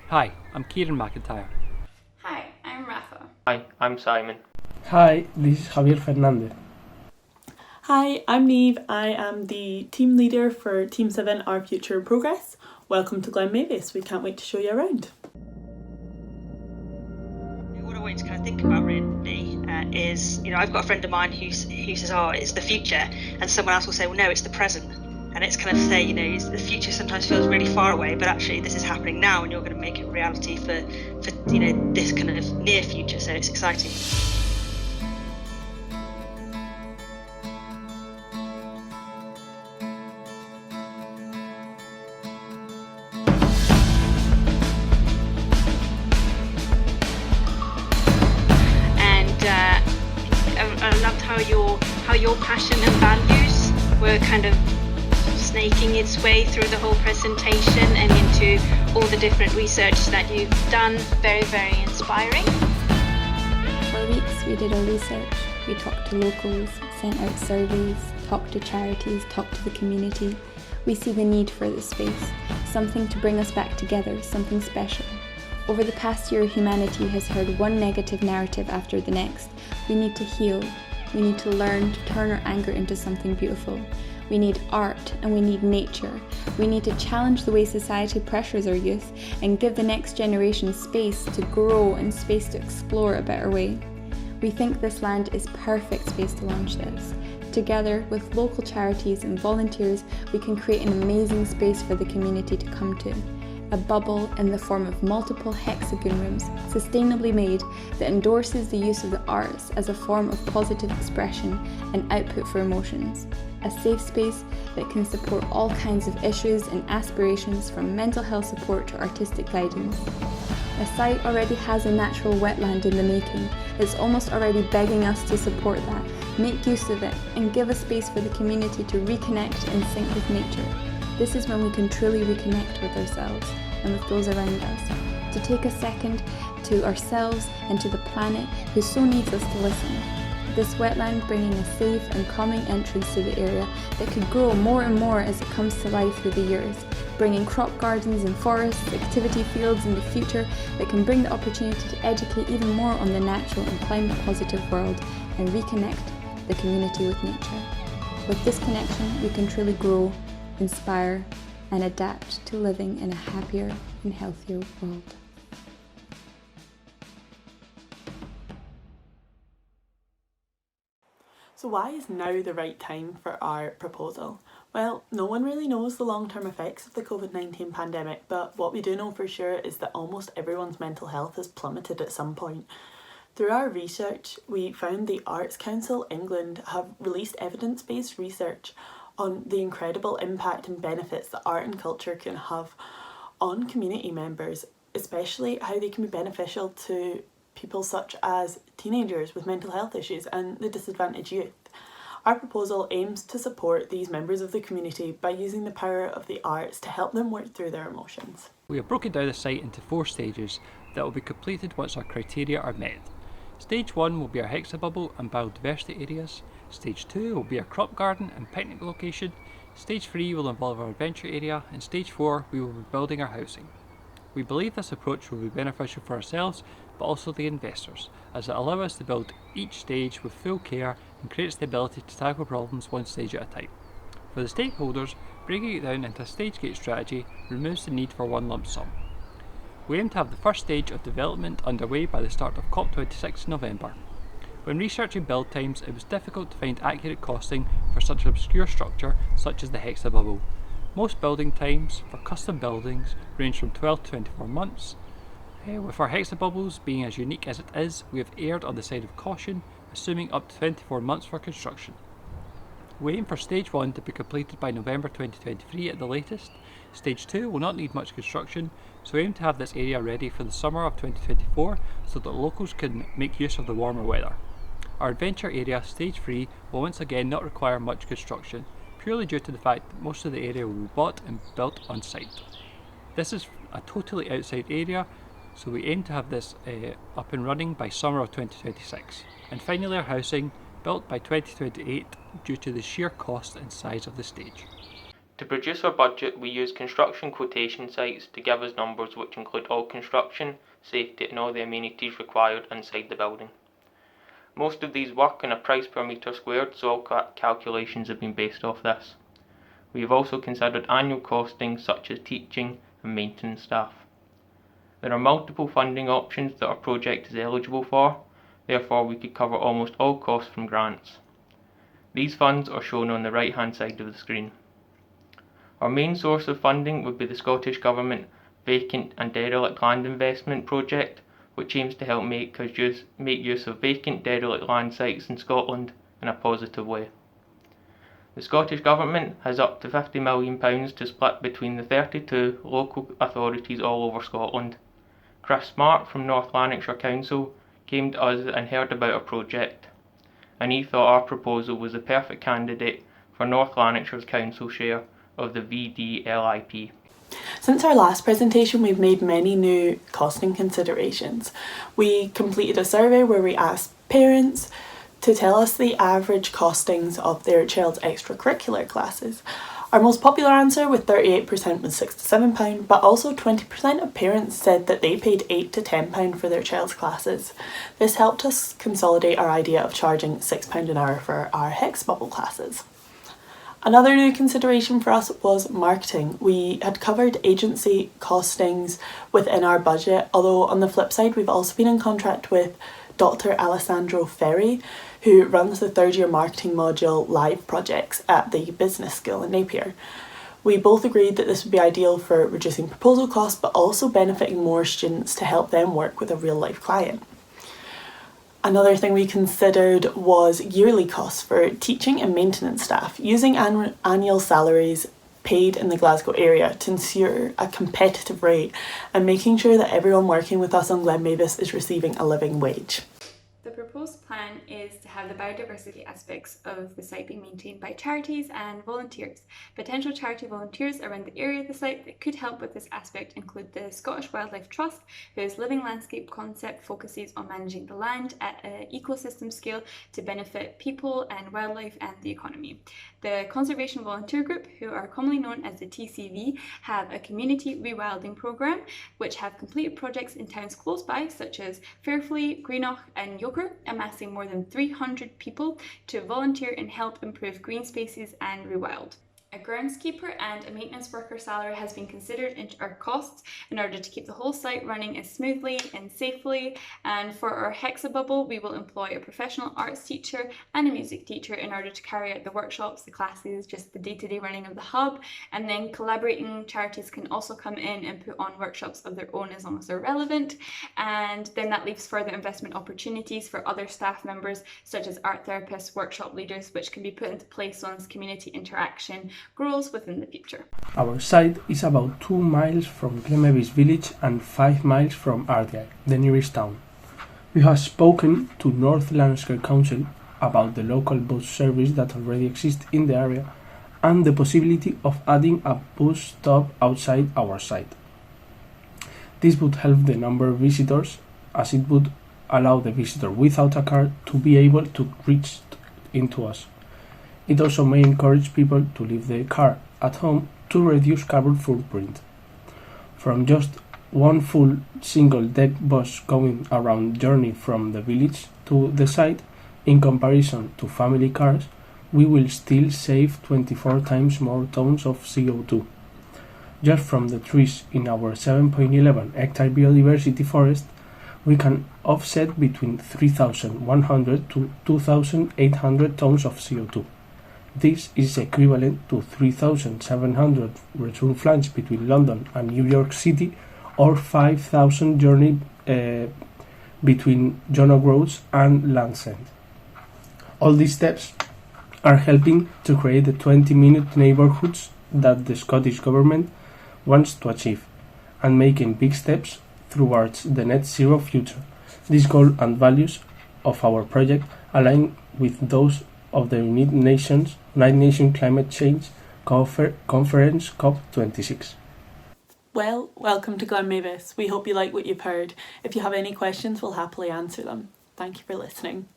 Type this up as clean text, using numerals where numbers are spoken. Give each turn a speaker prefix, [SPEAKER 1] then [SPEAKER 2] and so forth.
[SPEAKER 1] Hi, I'm Kieran McIntyre.
[SPEAKER 2] Hi, I'm Rafa.
[SPEAKER 3] Hi, I'm Simon.
[SPEAKER 4] Hi, this is Javier Fernandez.
[SPEAKER 5] Hi, I'm Neve. I am the team leader for Team 7 Our Future in Progress. Welcome to Glenmavis. We can't wait to show you around.
[SPEAKER 6] What I want to kind of think about really is, I've got a friend of mine who says, oh, it's the future, and someone else will say, well, no, it's the present. And it's kind of say, the future sometimes feels really far away, but actually this is happening now, and you're going to make it reality for this kind of near future. So it's exciting. I loved how your passion and values were kind of snaking its way through the whole presentation and into all the different research that you've done. Very, very inspiring.
[SPEAKER 7] For weeks we did our research. We talked to locals, sent out surveys, talked to charities, talked to the community. We see the need for this space, something to bring us back together, something special. Over the past year, humanity has heard one negative narrative after the next. We need to heal. We need to learn to turn our anger into something beautiful. We need art and we need nature. We need to challenge the way society pressures our youth and give the next generation space to grow and space to explore a better way. We think this land is perfect space to launch this. Together with local charities and volunteers, we can create an amazing space for the community to come to. A bubble in the form of multiple hexagon rooms, sustainably made, that endorses the use of the arts as a form of positive expression and output for emotions. A safe space that can support all kinds of issues and aspirations, from mental health support to artistic guidance. A site already has a natural wetland in the making. It's almost already begging us to support that, make use of it, and give a space for the community to reconnect and sync with nature. This is when we can truly reconnect with ourselves and with those around us, to take a second to ourselves and to the planet who so needs us to listen. This wetland bringing a safe and calming entrance to the area that could grow more and more as it comes to life through the years, bringing crop gardens and forests, activity fields in the future that can bring the opportunity to educate even more on the natural and climate positive world and reconnect the community with nature. With this connection, we can truly grow, inspire, and adapt to living in a happier and healthier world.
[SPEAKER 5] So why is now the right time for our proposal? Well, no one really knows the long-term effects of the COVID-19 pandemic, but what we do know for sure is that almost everyone's mental health has plummeted at some point. Through our research, we found the Arts Council England have released evidence-based research on the incredible impact and benefits that art and culture can have on community members, especially how they can be beneficial to people such as teenagers with mental health issues and the disadvantaged youth. Our proposal aims to support these members of the community by using the power of the arts to help them work through their emotions.
[SPEAKER 1] We have broken down the site into 4 stages that will be completed once our criteria are met. Stage 1 will be our hexabubble and biodiversity areas. Stage 2 will be our crop garden and picnic location. Stage 3 will involve our adventure area, and Stage 4 we will be building our housing. We believe this approach will be beneficial for ourselves but also the investors, as it allows us to build each stage with full care and creates the ability to tackle problems one stage at a time. For the stakeholders, breaking it down into a stage gate strategy removes the need for one lump sum. We aim to have the first stage of development underway by the start of COP26 in November. When researching build times, it was difficult to find accurate costing for such an obscure structure such as the hexabubble. Most building times for custom buildings range from 12 to 24 months. With our hexabubbles being as unique as it is, we have erred on the side of caution, assuming up to 24 months for construction. We aim for Stage 1 to be completed by November 2023 at the latest. Stage 2 will not need much construction, so we aim to have this area ready for the summer of 2024 so that locals can make use of the warmer weather. Our adventure area, Stage 3, will once again not require much construction, purely due to the fact that most of the area will be bought and built on site. This is a totally outside area, so we aim to have this up and running by summer of 2026. And finally, our housing, built by 2028 due to the sheer cost and size of the stage.
[SPEAKER 3] To produce our budget, we use construction quotation sites to give us numbers which include all construction, safety and all the amenities required inside the building. Most of these work on a price per metre squared, so all calculations have been based off this. We have also considered annual costings such as teaching and maintenance staff. There are multiple funding options that our project is eligible for, therefore we could cover almost all costs from grants. These funds are shown on the right hand side of the screen. Our main source of funding would be the Scottish Government Vacant and Derelict Land Investment Project, which aims to help make use of vacant derelict land sites in Scotland in a positive way. The Scottish Government has up to £50 million to split between the 32 local authorities all over Scotland. Chris Smart from North Lanarkshire Council came to us and heard about our project, and he thought our proposal was the perfect candidate for North Lanarkshire's council share of the VDLIP.
[SPEAKER 5] Since our last presentation, we've made many new costing considerations. We completed a survey where we asked parents to tell us the average costings of their child's extracurricular classes. Our most popular answer with 38% was £6 to £7, but also 20% of parents said that they paid £8 to £10 for their child's classes. This helped us consolidate our idea of charging £6 an hour for our Hex Bubble classes. Another new consideration for us was marketing. We had covered agency costings within our budget, although on the flip side we've also been in contract with Dr. Alessandro Ferri, who runs the third year marketing module live projects at the business school in Napier. We both agreed that this would be ideal for reducing proposal costs but also benefiting more students to help them work with a real life client. Another thing we considered was yearly costs for teaching and maintenance staff, using annual salaries paid in the Glasgow area to ensure a competitive rate and making sure that everyone working with us on Glenmavis is receiving a living wage.
[SPEAKER 7] The proposed plan is to have the biodiversity aspects of the site be maintained by charities and volunteers. Potential charity volunteers around the area of the site that could help with this aspect include the Scottish Wildlife Trust, whose living landscape concept focuses on managing the land at an ecosystem scale to benefit people and wildlife and the economy. The Conservation Volunteer Group, who are commonly known as the TCV, have a community rewilding programme which have completed projects in towns close by such as Fairfleet, Greenock and Yoker, amassing more than 300 people to volunteer and help improve green spaces and rewild. A groundskeeper and a maintenance worker salary has been considered into our costs in order to keep the whole site running as smoothly and safely. And for our Hexabubble, we will employ a professional arts teacher and a music teacher in order to carry out the workshops, the classes, just the day-to-day running of the hub. And then collaborating charities can also come in and put on workshops of their own as long as they're relevant. And then that leaves further investment opportunities for other staff members such as art therapists, workshop leaders, which can be put into place once community interaction grows within the future.
[SPEAKER 4] Our site is about 2 miles from Glenmavis village and 5 miles from Ardguy, the nearest town. We have spoken to North Lanarkshire Council about the local bus service that already exists in the area and the possibility of adding a bus stop outside our site. This would help the number of visitors, as it would allow the visitor without a car to be able to reach into us. It also may encourage people to leave the car at home to reduce carbon footprint. From just one full single-deck bus going around journey from the village to the site, in comparison to family cars, we will still save 24 times more tons of CO2. Just from the trees in our 7.11 hectare biodiversity forest, we can offset between 3,100 to 2,800 tons of CO2. This is equivalent to 3,700 return flights between London and New York City, or 5,000 journeys between John O'Groats and Land's End. All these steps are helping to create the 20-minute neighbourhoods that the Scottish Government wants to achieve, and making big steps towards the net zero future. This goal and values of our project align with those of the United Nations Climate Change Conference COP26.
[SPEAKER 5] Well, welcome to Glenmavis. We hope you like what you've heard. If you have any questions, we'll happily answer them. Thank you for listening.